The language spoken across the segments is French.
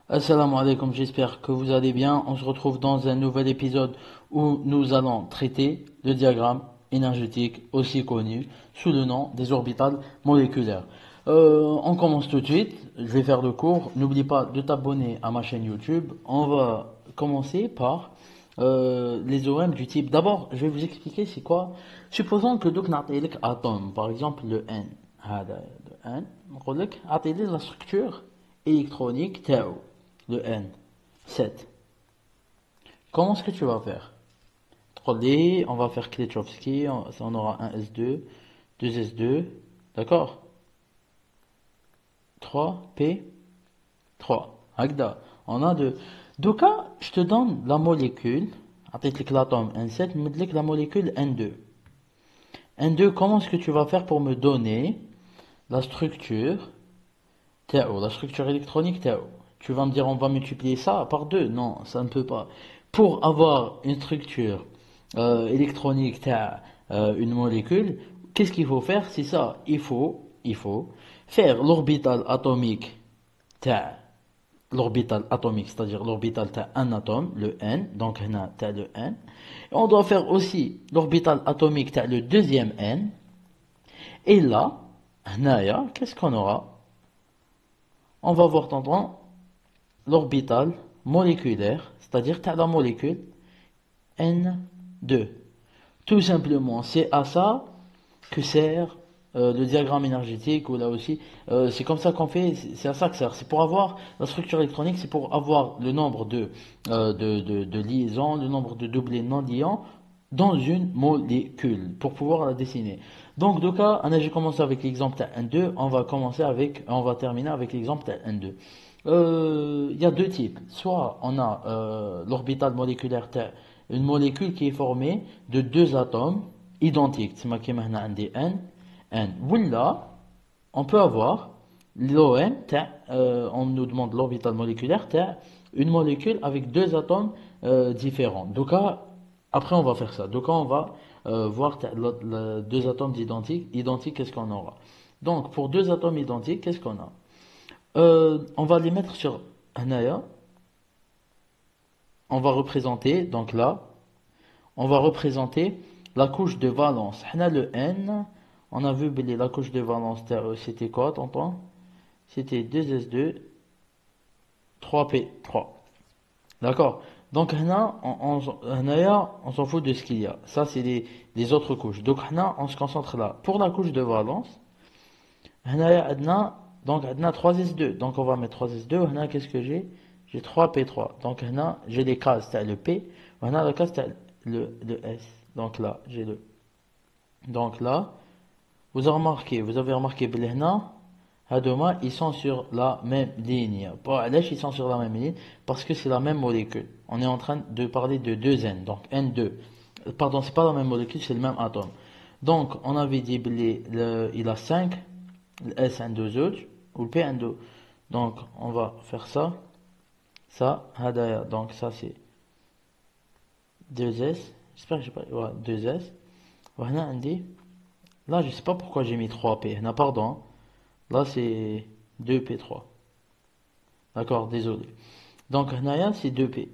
Assalamu alaikum, j'espère que vous allez bien. On se retrouve dans un nouvel épisode où nous allons traiter le diagramme énergétique, aussi connu sous le nom des orbitales moléculaires. On commence tout de suite, je vais faire le cours. N'oublie pas de t'abonner à ma chaîne YouTube. On va commencer par les OM du type. D'abord, je vais vous expliquer c'est quoi. Supposons que donc نعطيلك atome, par exemple le N. Le N, نقول لك أعطيني la structure électronique تاعو. Le N. 7. Comment est-ce que tu vas faire? 3D, on va faire Klitschowski, on aura un S2, 2 S2, d'accord? 3 P, 3. Agda. On a deux. Donc, je te donne la molécule, avec l'atome N7, me dis la molécule N2. N2, comment est-ce que tu vas faire pour me donner la structure TAO, la structure électronique TAO? Tu vas me dire, on va multiplier ça par 2. Non, ça ne peut pas. Pour avoir une structure électronique TAO, une molécule, qu'est-ce qu'il faut faire? C'est ça. Il faut faire l'orbital atomique TAO, l'orbital atomique, c'est-à-dire l'orbital TAO un atome, le N, donc on a TAO le N. Et on doit faire aussi l'orbital atomique TAO le deuxième N. Et là, qu'est-ce qu'on aura? On va voir tantôt l'orbital moléculaire, c'est-à-dire tu as la molécule N2. Tout simplement, c'est à ça que sert le diagramme énergétique, ou là aussi, c'est comme ça qu'on fait, c'est à ça que sert. C'est pour avoir la structure électronique, c'est pour avoir le nombre de liaisons, le nombre de doublés non liants dans une molécule, pour pouvoir la dessiner. Donc, de cas, j'ai commencé avec l'exemple N2, on va terminer avec l'exemple N2. Il y a deux types. Soit on a l'orbital moléculaire T, une molécule qui est formée de deux atomes identiques. C'est marqué maintenant un N, N. Ou là, on peut avoir l'OM, on nous demande l'orbital moléculaire T, une molécule avec deux atomes différents. Donc après on va faire ça. Donc on va voir deux atomes identiques, qu'est-ce qu'on aura. Donc pour deux atomes identiques, qu'est-ce qu'on a? On va les mettre sur Anaya. On va représenter, donc là, on va représenter la couche de valence. On a le N. On a vu la couche de valence, c'était quoi, tonton? C'était 2S2, 3P3. D'accord? Donc, on s'en fout de ce qu'il y a. Ça, c'est les autres couches. Donc, on se concentre là. Pour la couche de valence, donc, on a 3S2. Donc, on va mettre 3S2. Qu'est-ce que j'ai? J'ai 3P3. Donc, j'ai les cases, c'est le P. On a la case, c'est le S. Donc là, j'ai le. Donc là, vous avez remarqué, Belhna, Hadoma, ils sont sur la même ligne. Pour Alesh, ils sont sur la même ligne parce que c'est la même molécule. On est en train de parler de 2N, donc N2. Pardon, c'est pas la même molécule, c'est le même atome. Donc, on avait dit, il a 5, le S un 2 autres, ou le P un 2. Donc, on va faire ça, Hadaya. Donc, ça c'est 2S. J'espère que j'ai pas. Ouais, 2S. Voilà, on dit. Là, je sais pas pourquoi j'ai mis 3P. Non, pardon. Là, c'est 2P3. D'accord, désolé. Donc, Naya, c'est 2P.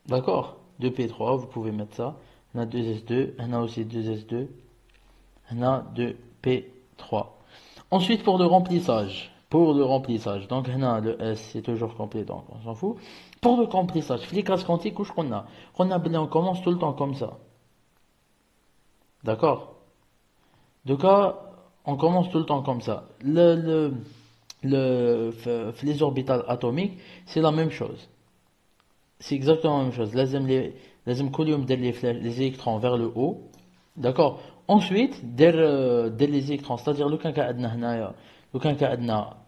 D'accord? 2P3, vous pouvez mettre ça. On a 2S2. On a aussi 2S2. On a 2P3. Ensuite, pour le remplissage. Donc, on a le S, c'est toujours complet, donc on s'en fout. Pour le remplissage, flicage quantique, où qu'on a? On commence tout le temps comme ça. D'accord? Donc, on commence tout le temps comme ça. Les orbitales atomiques, c'est la même chose. C'est exactement la même chose. لازم كل يوم les électrons vers le haut. D'accord. Ensuite, dès les électrons, c'est-à-dire le cas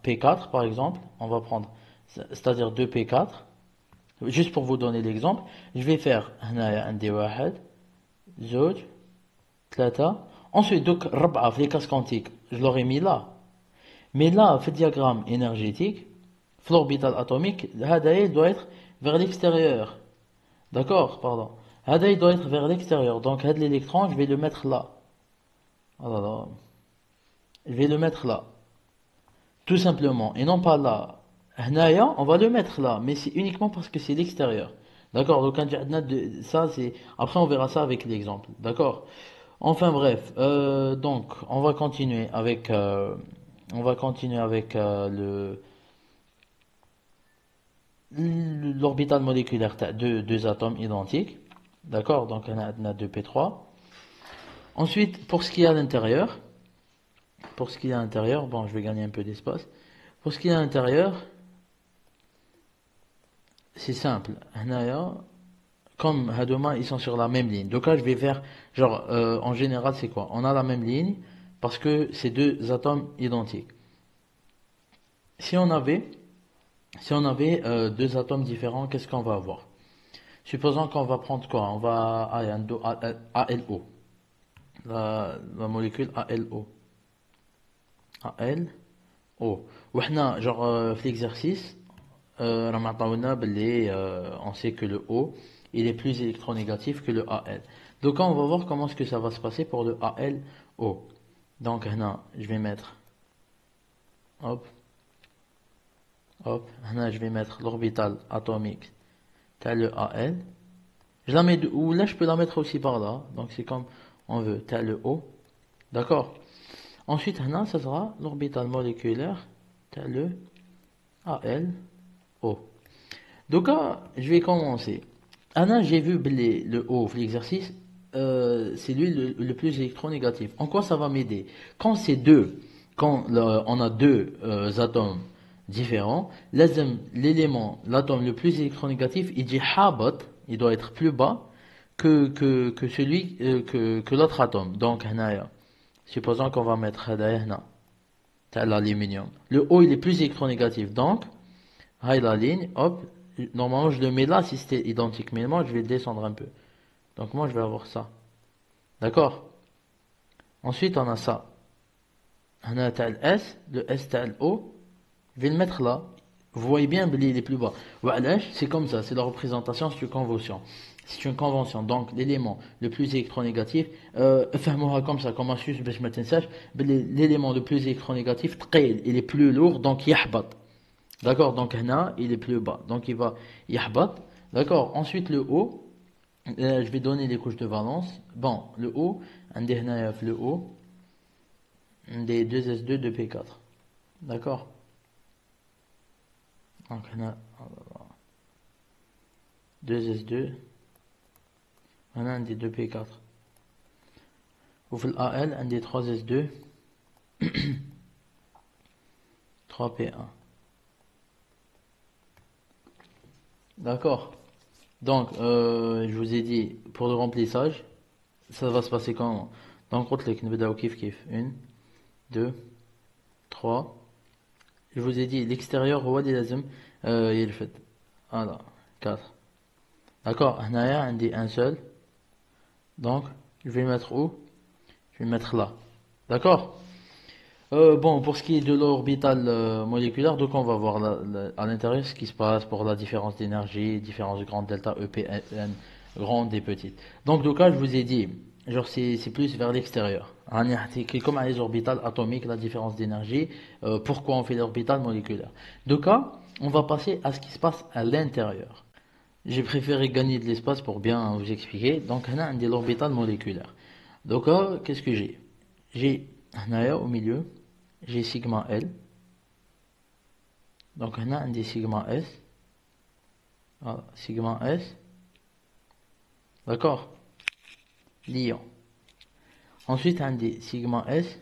P4 par exemple, on va prendre, c'est-à-dire 2P4. Juste pour vous donner l'exemple, je vais faire هنايا عندي واحد زوج ثلاثة. Ensuite, donc, ربعة في les cases quantiques, je l'aurais mis là. Mais là, fait diagramme énergétique, l'orbital atomique, هذا doit être vers l'extérieur. D'accord, pardon. هذا doit être vers l'extérieur. Donc, l'électron, je vais le mettre là. Oh là là. Je vais le mettre là. Tout simplement. Et non pas là. هنايا on va le mettre là, mais c'est uniquement parce que c'est l'extérieur. D'accord, donc ça c'est après on verra ça avec l'exemple. D'accord. Enfin bref, donc on va continuer avec l'orbital moléculaire de deux atomes identiques. D'accord, donc on a 2p3. Ensuite, pour ce qui est à l'intérieur, bon, je vais gagner un peu d'espace. Pour ce qui est à l'intérieur, c'est simple. هنايا, comme Hadoma, ils sont sur la même ligne. Donc là, je vais faire, genre, en général, c'est quoi? On a la même ligne parce que c'est deux atomes identiques. Si on avait, deux atomes différents, qu'est-ce qu'on va avoir? Supposons qu'on va prendre quoi? On va, allez, ALO, la molécule ALO. ALO. وإحنا, genre, في l'exercice, راه معطاونا باللي, on sait que le O il est plus électronégatif que le AL. Donc on va voir comment est-ce que ça va se passer pour le ALO. Donc هنا je vais mettre hop hop هنا je vais mettre l'orbital atomique tel le AL. Je la mets ou là je peux la mettre aussi par là. Donc c'est comme on veut tel le O. D'accord. Ensuite هنا ça sera l'orbital moléculaire tel le ALO. Donc là, je vais commencer. Anna, j'ai vu le O, l'exercice, c'est lui le plus électronégatif. En quoi ça va m'aider? Quand c'est deux, on a deux atomes différents, l'atome le plus électronégatif, il dit habat, il doit être plus bas que celui que l'autre atome. Donc, هنايا, supposons qu'on va mettre هذايا هنا, tel l'aluminium. Le O, il est plus électronégatif. Donc, la ligne, hop, normalement je le mets là si c'était identique, mais moi je vais descendre un peu. Donc moi je vais avoir ça. D'accord. Ensuite on a ça. On a tel S, le S tel O, je vais le mettre là. Vous voyez bien, il est plus bas. C'est comme ça, c'est la représentation, c'est une convention. C'est une convention. Donc l'élément le plus électronégatif, fais-moi comme ça, comme astuce, je me تنساش, l'élément le plus électronégatif, il est plus lourd, donc يحبط. D'accord, donc هنا il est plus bas, donc il va يحبط. D'accord, ensuite le haut, je vais donner les couches de valence. Bon, le haut, عندي هنايا في le haut des 2s2 de P4. D'accord. Donc هنا 2s2 هنا عندي 2P4. وفي الAL عندي 3s2 3P1. D'accord. Donc, je vous ai dit, pour le remplissage, ça va se passer comment? Donc, قلت نبداو كيف كيف. 1, 2, 3. Je vous ai dit, l'extérieur هو اللي لازم يلفت. Voilà, 4. D'accord, هنايا عندي un seul. Donc, je vais le mettre où? Je vais le mettre là. D'accord? Bon, pour ce qui est de l'orbital moléculaire, donc on va voir à l'intérieur ce qui se passe pour la différence d'énergie, différence de grande delta EPN, grande et petite. Donc là, je vous ai dit, genre c'est plus vers l'extérieur. C'est comme les orbitales atomiques, la différence d'énergie, pourquoi on fait l'orbital moléculaire. Donc là, on va passer à ce qui se passe à l'intérieur. J'ai préféré gagner de l'espace pour bien vous expliquer. Donc là, on a l'orbital moléculaire. Donc là, qu'est-ce que j'ai? J'ai au milieu. J'ai sigma L. Donc on a un des sigma S. Voilà, sigma S. D'accord. Liant. Ensuite un des sigma S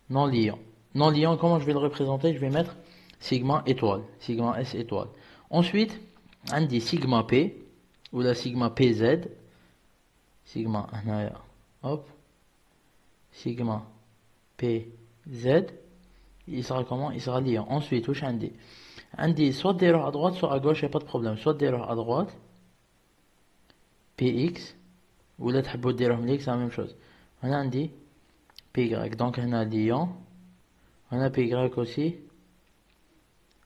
non liant. Non liant, comment je vais le représenter? Je vais mettre sigma étoile. Sigma S étoile. Ensuite, un des sigma P ou la sigma PZ. Sigma hop. Sigma PZ. Il sera comment? Il sera liant. Ensuite, où عندي soit des à droite, soit à gauche, il n'y a pas de problème. Soit des à droite, PX, ou là, تحبوا ديروهم ليك, c'est la même chose. هنا عندي PY, donc هنا liant. هنا PY aussi,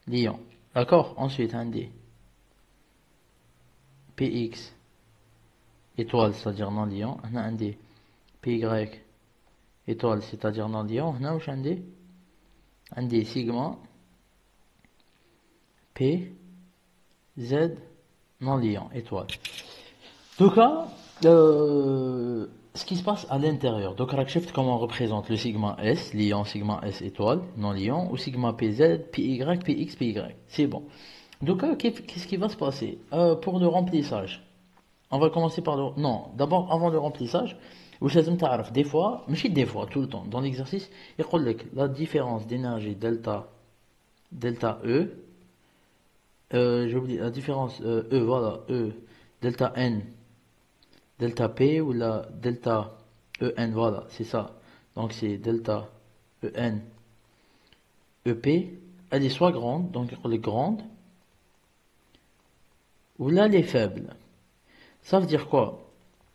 liant. D'accord? Ensuite, عندي PX, étoile, c'est-à-dire non liant. هنا عندي PY, étoile, c'est-à-dire non liant. هنا واش عندي sigma P, Z, non liant, étoile. Donc là, ce qui se passe à l'intérieur. Donc, Raksheft, comment on représente le sigma S, liant, sigma S étoile, non liant, ou sigma PZ, PY, PX, PY. C'est bon. Donc là, qu'est-ce qui va se passer pour le remplissage? On va commencer par le... Non, d'abord, avant le remplissage, vous savez, des fois, mais des fois, tout le temps, dans l'exercice, il y a la différence d'énergie delta E, j'ai oublié, la différence E, voilà, E, delta N, delta P, ou la delta EN, voilà, c'est ça. Donc c'est delta EN, EP, elle est soit grande, donc elle est grande, ou là elle est faible. Ça veut dire quoi?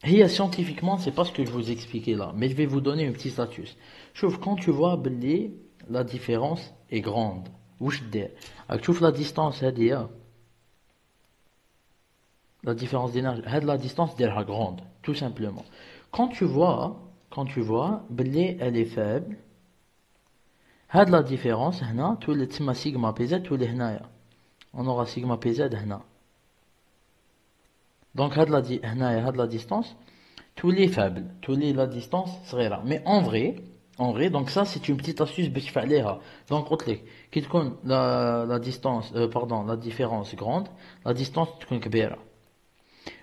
Et scientifiquement, c'est pas ce que je vous expliquais là, mais je vais vous donner un petit astuce. Sauf quand tu vois belli, la différence est grande. Wesh dir. Tu la distance, la différence d'énergie, la distance est grande, tout simplement. Quand tu vois, belli elle est faible, la différence, هنا تولي تسمى sigma pz تولي هنايا. On aura sigma pz هنا. Donc هنايا la distance tous les faibles, tous les la distance serait là. Mais en vrai, donc ça c'est une petite astuce باش تفعليها. Donc قلت لك كي تكون la distance pardon, la différence grande, la distance تكون كبيرة.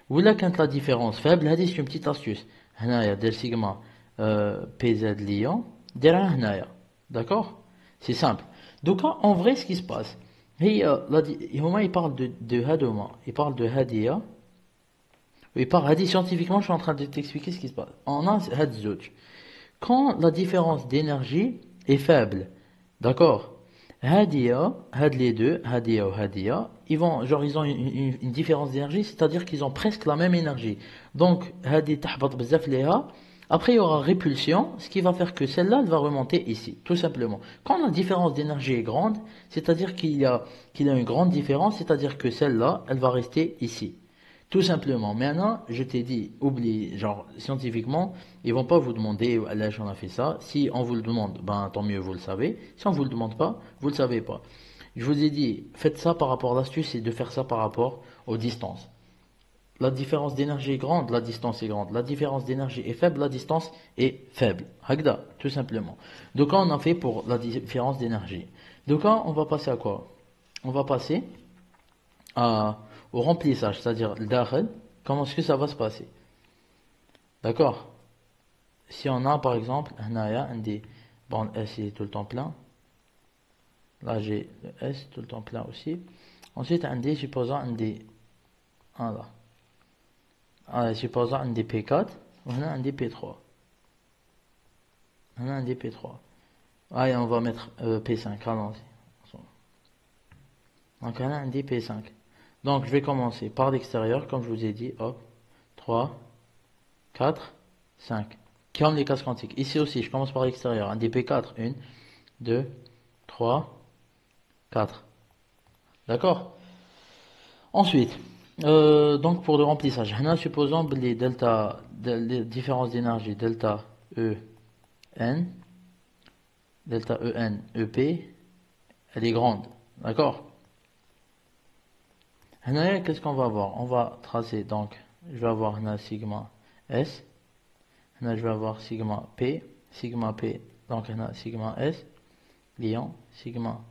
ولا كانت la différence faible, هذه c'est une petite astuce. هنايا دير sigma PZ liant, ديرها هنايا. D'accord? C'est simple. Donc en vrai ce qui se passe, هما ils parlent de هادوما, ils parlent de هادية. Oui, par hadith, scientifiquement, je suis en train de t'expliquer ce qui se passe. On a hadith. Quand la différence d'énergie est faible, d'accord, Hadia, had les deux, Hadia ou Hadia, ils ont une différence d'énergie, c'est-à-dire qu'ils ont presque la même énergie. Donc, Hadi tahbat bzaf leha, après il y aura répulsion, ce qui va faire que celle-là, elle va remonter ici, tout simplement. Quand la différence d'énergie est grande, c'est-à-dire qu'il y a une grande différence, c'est-à-dire que celle-là, elle va rester ici. Tout simplement. Maintenant, je t'ai dit, oublie, genre, scientifiquement, ils vont pas vous demander, là, j'en ai fait ça. Si on vous le demande, ben, tant mieux, vous le savez. Si on vous le demande pas, vous le savez pas. Je vous ai dit, faites ça par rapport à l'astuce et de faire ça par rapport aux distances. La différence d'énergie est grande, la distance est grande. La différence d'énergie est faible, la distance est faible. Hagda, tout simplement. Donc, on a fait pour la différence d'énergie. Donc, on va passer à quoi? On va passer au remplissage, c'est-à-dire le dakhel, comment est-ce que ça va se passer? D'accord? Si on a par exemple un des bon S il est tout le temps plein, là j'ai le S tout le temps plein aussi. Ensuite un D supposant un D voilà. Supposant un D P4, on a un D P3. On a un D P3. Allez, on va mettre P5, allons-y. Donc on a un D P5. Donc je vais commencer par l'extérieur, comme je vous ai dit, hop, 3, 4, 5. Comme les cases quantiques. Ici aussi, je commence par l'extérieur. Un DP4, 1, 2, 3, 4. D'accord? Ensuite, donc pour le remplissage, supposons les delta, les différences d'énergie, delta E, N, delta E, N, E, P, elle est grande. D'accord? Qu'est-ce qu'on va avoir? On va tracer, donc, je vais avoir un sigma S. Là, je vais avoir sigma P, donc on a sigma S, liant, sigma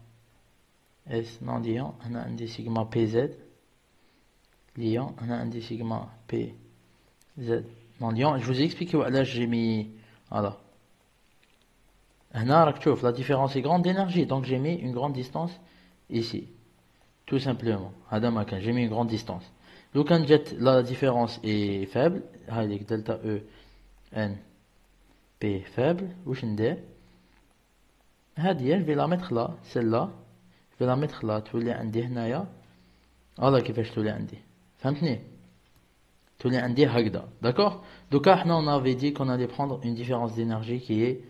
S non liant, on a un des sigma PZ, liant, on a un des sigma PZ non liant. Je vous ai expliqué, là j'ai mis, voilà. Là, la différence est grande d'énergie, donc j'ai mis une grande distance ici, tout simplement. J'ai mis une grande distance. Donc, la différence est faible, delta E, N, P faible, ou هذه je vais la mettre là, celle-là, je vais la mettre là, تولي عندي هنايا. voilà كيفاش تولي عندي. فهمتني؟ تولي عندي هكذا. D'accord? Donc là, on avait dit qu'on allait prendre une différence d'énergie qui est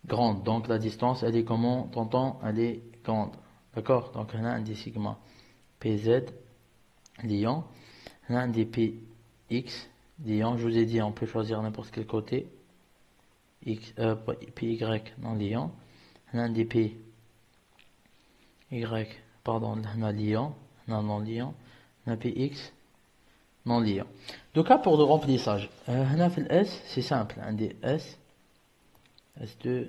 grande. Donc la distance, elle est comment? T'entends? Elle est grande. D'accord? Donc on a un des sigma PZ liant, on a un des PX liant. Je vous ai dit, on peut choisir n'importe quel côté. PY non liant. On a un des PY, pardon, on a liant, on a non liant, on a px non liant. Donc là pour le remplissage, on a fait le S, c'est simple, un des S, S2,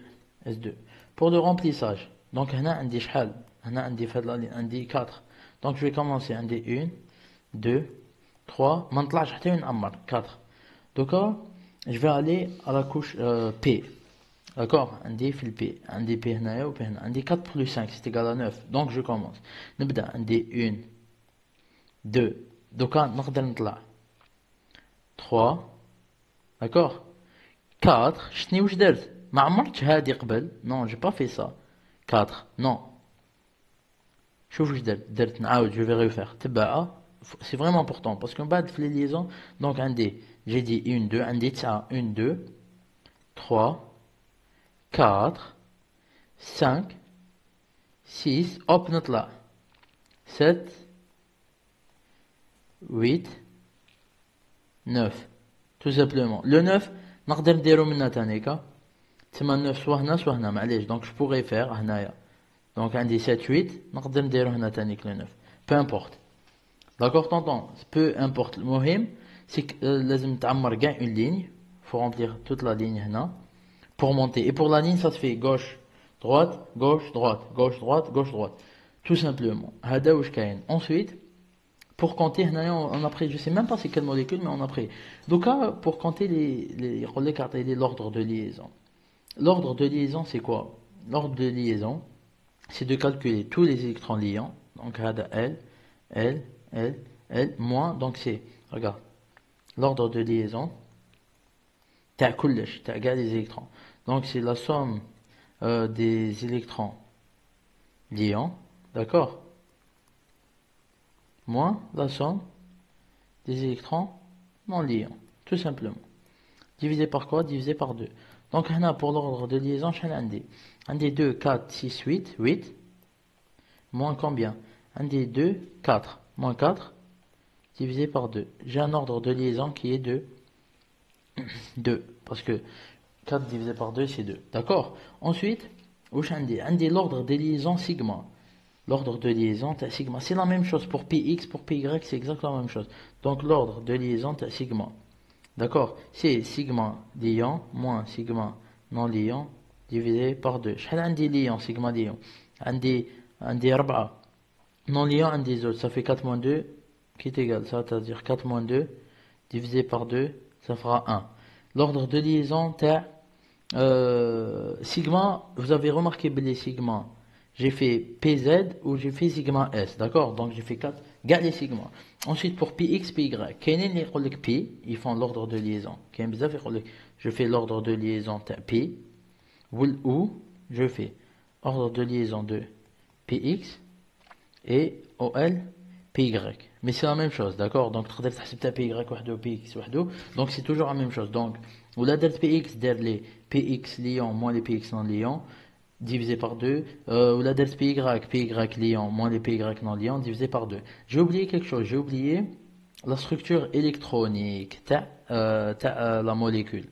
S2. Pour le remplissage, donc on a un des shal, on a un des 4. Donc je vais commencer un des 1, 2, 3, maintenant j'ai une ammar, 4. Donc là, je vais aller à la couche P. D'accord, un des fil P, un des P هنايا و P هنا, un des 4 plus 5 c'est égal à 9. Donc je commence. نبدأ un des 1, 2. Donc là, نقدر نطلع 3. D'accord, 4. شتني واش درت؟ ما عمرتش هادي قبل. Non, j'ai pas fait ça. 4. Non. شوف واش درت نعاود, je vais refaire. تبع. C'est vraiment important parce qu'on بعد في les liaisons. Donc un des, j'ai dit 1, 2, un des 9, 1, 2, 3, 4, 5, 6, hop نطلع 7, 8, 9. Tout simplement. Le 9, نقدر نديرو منها تانيكا. تما 9 سوا هنا سوا هنا معليش. Donc je pourrais faire هنايا. Donc عندي 7, 8, نقدر نديرو هنا تانيك le 9. Peu importe. D'accord, t'entends? Peu importe. المهم c'est que لازم تعمر كاع une ligne. Faut remplir toute la ligne هنا. Pour monter. Et pour la ligne, ça se fait gauche, droite, gauche, droite, gauche, droite, gauche, droite. Tout simplement. هذا واش كاين. Ensuite, pour compter, on a pris, je sais même pas c'est quelle molécule, mais on a pris. Donc là, pour compter l'ordre de liaison. L'ordre de liaison, c'est quoi? L'ordre de liaison, c'est de calculer tous les électrons liants. Donc, L, L, L, L, moins. Donc, c'est, regarde, l'ordre de liaison, t'as كلش, t'as égal les électrons. Donc, c'est la somme des électrons liants, d'accord? Moins la somme des électrons non liants, tout simplement. Divisé par quoi? Divisé par 2. Donc, on a pour l'ordre de liaison, un des 2, 4, 6, 8, 8, moins combien? Un des 2, 4, moins 4, divisé par 2. J'ai un ordre de liaison qui est de 2, parce que 4 divisé par 2, c'est 2. D'accord? Ensuite, un des l'ordre de liaison sigma. L'ordre de liaison, sigma. C'est la même chose pour px, pour py, c'est exactement la même chose. Donc, l'ordre de liaison, sigma. D'accord? C'est sigma liant moins sigma non liant divisé par 2. شحال عندي liant, sigma liant? عندي 4 non liant, un des autres. Ça fait 4 moins 2 qui est égal. Ça veut dire 4 moins 2 divisé par 2, ça fera 1. L'ordre de liaison, sigma, vous avez remarqué les sigma. J'ai fait PZ ou j'ai fait sigma S, d'accord? Donc j'ai fait 4, gars les sigma. Ensuite pour PX, PY, P, ils font l'ordre de liaison. Je fais l'ordre de liaison P, ou je fais ordre de liaison de PX et OL, PY. Mais c'est la même chose, d'accord? Donc تقدر تحسب PY وحده PX وحده. Donc c'est toujours la même chose. Donc ولا درت PX دار les PX liant moins les PX non liant divisé par 2, ou la delta PY liant moins les PY non liants divisé par 2. J'ai oublié quelque chose, j'ai oublié la structure électronique de la molécule.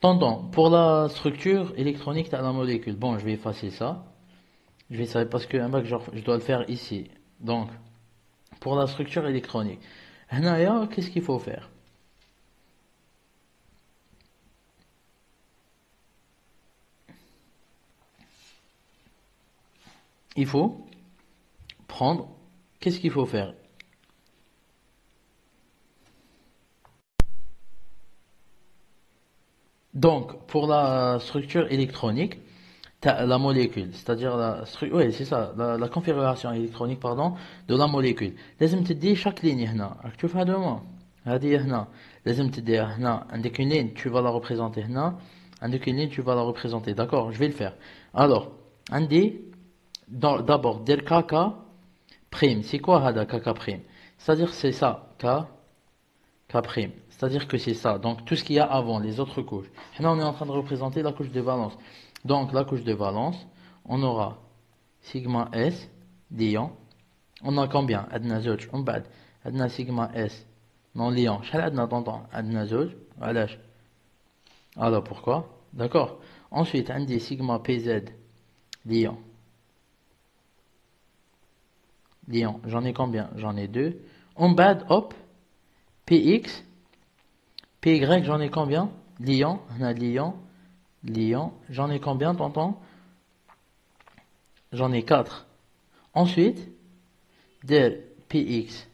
Tendons, pour la structure électronique de la molécule, bon, je vais effacer ça. Je vais essayer parce que je dois le faire ici. Donc, pour la structure électronique, qu'est-ce qu'il faut faire? Il faut prendre, qu'est-ce qu'il faut faire? Donc, pour la structure électronique, la molécule, c'est-à-dire oui, c'est ça, la configuration électronique, pardon, de la molécule. لازم تدي chaque ligne هنا. راك تشوف هادوما. هذه هنا. لازم تديها هنا. عندك une ligne, tu vas la représenter هنا. عندك une ligne, tu vas la représenter. D'accord, je vais le faire. Alors, عندي d'abord دير كاكا prime. C'est quoi هذا كاكا prime? C'est-à-dire c'est ça, K prime. C'est-à-dire que c'est ça. Donc tout ce qu'il y a avant, les autres couches. Maintenant on est en train de représenter la couche de valence. Donc la couche de valence, on aura sigma S liant. On a combien? Adna زوج. On بعد adna sigma S non liant. شحال عندنا طنطون? عندنا زوج. علاش? Alors pourquoi? D'accord. Ensuite عندي sigma PZ liant. liant, j'en ai combien? J'en ai 2. En bad, hop, px, py, j'en ai combien? Liant, on a liant, j'en ai combien, tonton? J'en ai 4. Ensuite, del px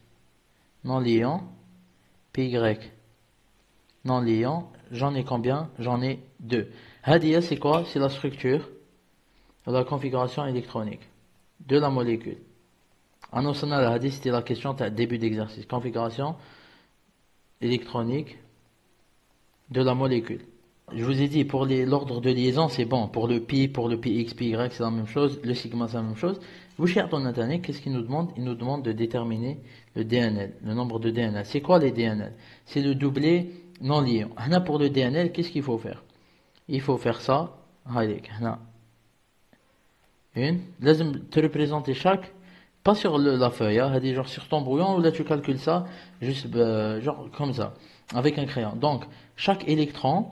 non liant, py non liant, j'en ai combien? J'en ai 2. Hadia, c'est quoi? C'est la structure de la configuration électronique de la molécule. En osana, la hadith, c'était la question de début d'exercice. Configuration électronique de la molécule. Je vous ai dit, pour l'ordre de liaison, c'est bon. Pour le pi, pour le px, py, c'est la même chose. Le sigma, c'est la même chose. Vous cherchez ton internet, qu'est-ce qu'il nous demande? Il nous demande de déterminer le DNL, le nombre de DNL. C'est quoi les DNL? C'est le doublé non liant. Pour le DNL, qu'est-ce qu'il faut faire? Il faut faire ça. Une. Lazim te représenter chaque, pas sur la feuille, hein, genre sur ton brouillon, ou là tu calcules ça, juste genre comme ça, avec un crayon. Donc, chaque électron,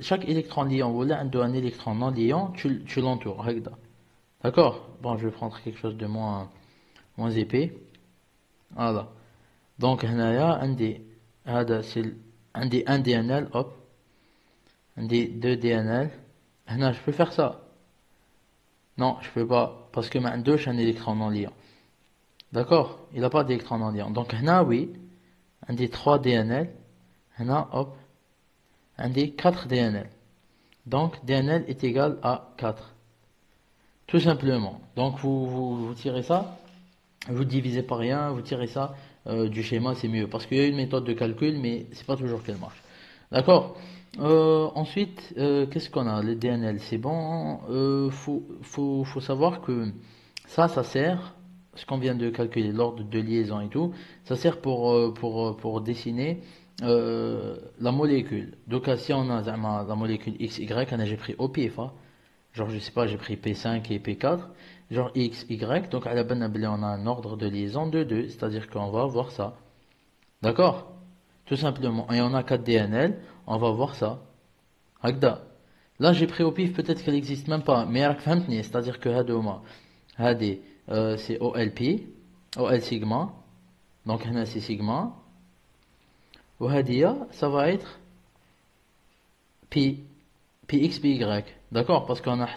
chaque électron liant, ou là un électron non liant, tu l'entoures. D'accord? Bon, je vais prendre quelque chose de moins épais. Voilà. Donc, c'est un DNL, hop, un des 2 DNL. Je peux faire ça. Non, je peux pas, parce que ma 2 j'ai un électron non liant. D'accord? Il n'a pas d'électron non liant. Donc, oui, un des 3 DNL, hop, un des 4 DNL. Donc, DNL est égal à 4. Tout simplement. Donc, vous tirez ça, vous divisez par rien, vous tirez ça du schéma, c'est mieux. Parce qu'il y a une méthode de calcul, mais c'est pas toujours qu'elle marche. D'accord? Ensuite, qu'est-ce qu'on a? Les DNL, c'est bon. Faut savoir que ça sert, ce qu'on vient de calculer, l'ordre de liaison et tout, ça sert pour dessiner la molécule. Donc, si on a la molécule XY, j'ai pris au pif, hein. Genre, je sais pas, j'ai pris P5 et P4, genre X, Y, donc à la bonne on a un ordre de liaison de 2, c'est-à-dire qu'on va voir ça. D'accord? Tout simplement. Et on a 4 DNL, on va voir ça. Agda. Là, j'ai pris au pif, peut-être qu'elle n'existe même pas, mais c'est-à-dire que Hadouma, Hadi, c'est OLP, OL sigma, donc Hana c'est sigma, ou Hadia, ça va être Pi, Px, Py, d'accord, parce qu'on a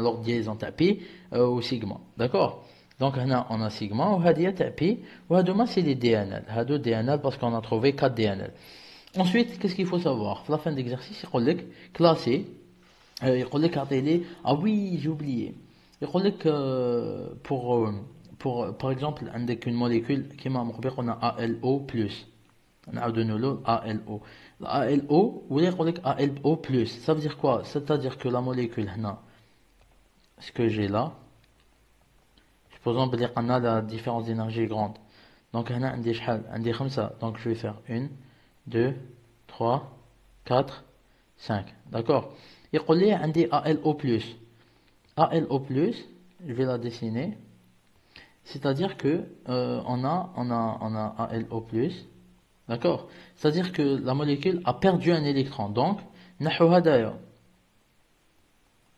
l'ordre liaison Pi ou sigma, d'accord. Donc on a sigma, ou Hadia Pi, ou Hadouma c'est les DNL, Hado DNL parce qu'on a trouvé 4 DNL. Ensuite, qu'est-ce qu'il faut savoir? À la fin de l'exercice, il dit classer. Il dit ah oui, j'ai oublié. Il dit par exemple, avec une molécule qui m'a montré qu'on a ALO+. On a de nouveau ALO. ALO, ou il dit ALO+. Ça veut dire quoi? C'est-à-dire que la molécule, ce que j'ai là, supposons qu'on a la différence d'énergie grande. Donc, on a un des comme ça. Donc, je vais faire 1, 2, 3, 4, 5. D'accord? Il y a un des ALO+. ALO+, je vais la dessiner. C'est-à-dire que on a ALO+. D'accord? C'est-à-dire que la molécule a perdu un électron. Donc, نحوها دايرة.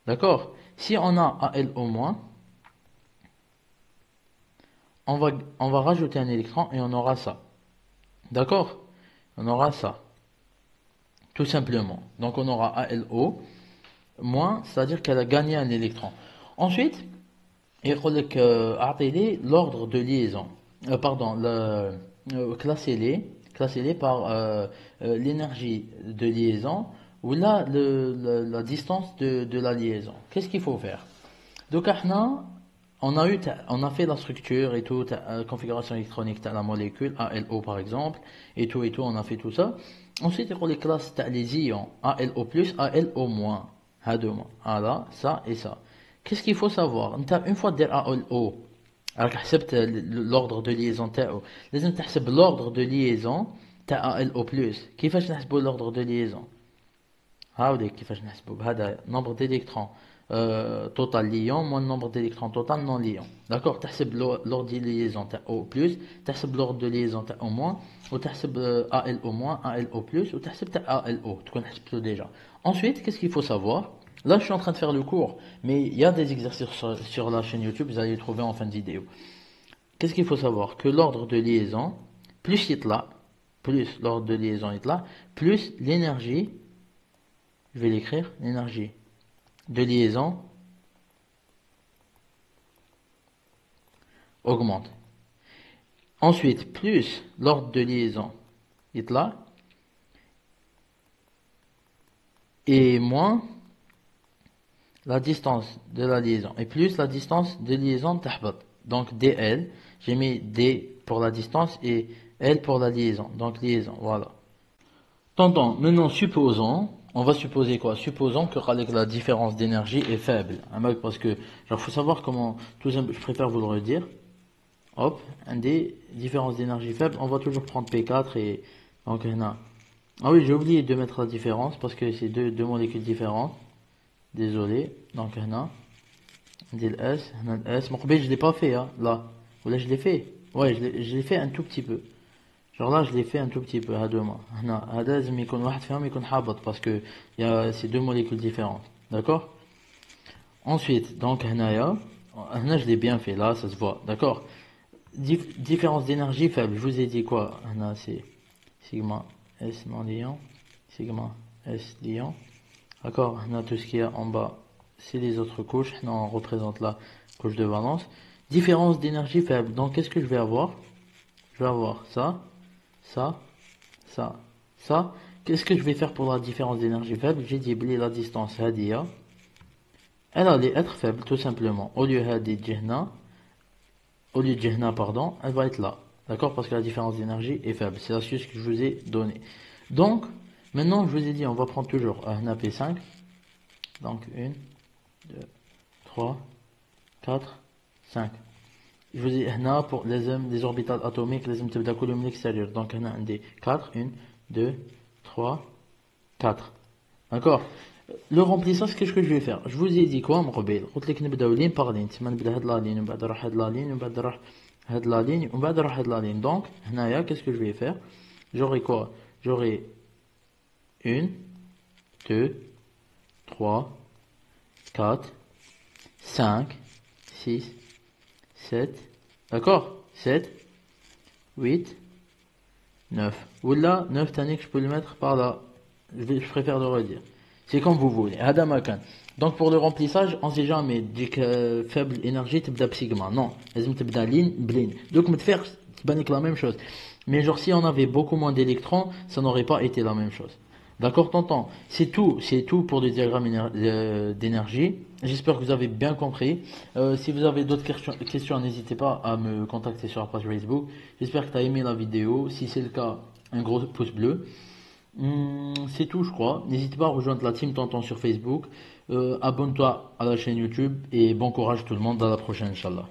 D'accord? Si on a ALO-, on va rajouter un électron et on aura ça. D'accord? On aura ça. Tout simplement. Donc on aura ALO-, c'est-à-dire qu'elle a gagné un électron. Ensuite, il faut l'ordre de liaison. Classez-les par l'énergie de liaison ou là la distance de la liaison. Qu'est-ce qu'il faut faire? Donc on a fait la structure et tout, la configuration électronique de la molécule ALO par exemple et tout, on a fait tout ça. Ensuite il faut les classes les ions ALO+, ALO-. Voilà, ça et ça. Qu'est-ce qu'il faut savoir? Une fois que ALO, alors حسبت l'ordre de liaison تاعو لازم تحسب l'ordre de liaison تاع ALO+. كيفاش نحسبوا l'ordre de liaison؟ هاوليك كيفاش نحسبوا بهذا nombre d'électrons total liant moins le nombre d'électrons total non liant. D'accord? تحسب l'ordre de liaison تاع O+, تحسب l'ordre de liaison تاع O-, وتحسب ALO-, ALO+, وتحسب تاع ALO. تكون حسبته déjà. Ensuite, qu'est-ce qu'il faut savoir? Là, je suis en train de faire le cours, mais il y a des exercices sur la chaîne YouTube, vous allez les trouver en fin de vidéo. qu'est-ce qu'il faut savoir? Que l'ordre de liaison, plus يطلع, plus l'ordre de liaison يطلع, plus l'énergie, je vais l'écrire, l'énergie de liaison augmente. Ensuite, plus l'ordre de liaison يطلع, et moins la distance de la liaison, et plus la distance de liaison تحبط. Donc dl, j'ai mis d pour la distance et l pour la liaison. Donc liaison, voilà. Tonton, maintenant supposons, on va supposer quoi? Supposons que la différence d'énergie est faible. Parce que, genre, faut savoir comment, je préfère vous le redire. Hop, un des différences d'énergie faible, on va toujours prendre P4 et, donc, ah oui, j'ai oublié de mettre la différence parce que c'est deux molécules différentes. Désolé. Donc, dit le S, le S. Mon je l'ai pas fait, hein, là. Ou là, je l'ai fait. Ouais, je l'ai fait un tout petit peu. Genre là, je l'ai fait un tout petit peu. هذا لازم يكون واحد فيهم يكون حابط parce que il y a ces deux molécules différentes. D'accord? Ensuite, donc هنا je l'ai bien fait. Là, ça se voit. D'accord? Différence d'énergie faible. Je vous ai dit quoi? هنا c'est sigma S non liant, sigma S liant. D'accord? هنا tout ce qu'il y a en bas, c'est les autres couches. Là, on représente la couche de valence. Différence d'énergie faible. Donc, qu'est-ce que je vais avoir? Je vais avoir ça, ça, ça, ça. Qu'est-ce que je vais faire pour la différence d'énergie faible? J'ai dit la distance hadia. Elle allait être faible, tout simplement. Au lieu de jihna, pardon, elle va être là. D'accord? Parce que la différence d'énergie est faible. C'est l'astuce que je vous ai donnée. Donc, maintenant, je vous ai dit, on va prendre toujours un P5. Donc, 1, 2, 3, 4, 5. Je vous ai dit, pour les orbitales atomiques, les تبدا كلهم l'extérieur. Donc, on a un des 4, 1, 2, 3, 4. D'accord? Le remplissage, qu'est-ce que je vais faire? Je vous ai dit quoi, mon rebelle? قلت لك نبداو ligne par ligne. تما نبدا هاد لا ligne ومن بعد نروح هاد لا ligne ومن بعد نروح هاد لا ligne ومن بعد نروح هاد لا ligne. Donc, هنايا, qu'est-ce que je vais faire? J'aurai quoi? J'aurai 1, 2, 3, 4, 5, 6, 7, d'accord? 7, 8, 9. Ou là, 9 tanniques, je peux le mettre par là. Je préfère le redire. C'est comme vous voulez. Hada makan. Donc pour le remplissage, on sait jamais. Dit que faible énergie, tu peux sigma. Non. Tu peux ligne, bligne. Donc, me faire, c'est la même chose. Mais genre, si on avait beaucoup moins d'électrons, ça n'aurait pas été la même chose. D'accord, tonton? C'est tout pour le diagramme d'énergie. J'espère que vous avez bien compris. Si vous avez d'autres questions, n'hésitez pas à me contacter sur la page Facebook. J'espère que tu as aimé la vidéo. Si c'est le cas, un gros pouce bleu. C'est tout, je crois. N'hésite pas à rejoindre la team Tonton sur Facebook. Abonne-toi à la chaîne YouTube et bon courage tout le monde. À la prochaine, Inch'Allah.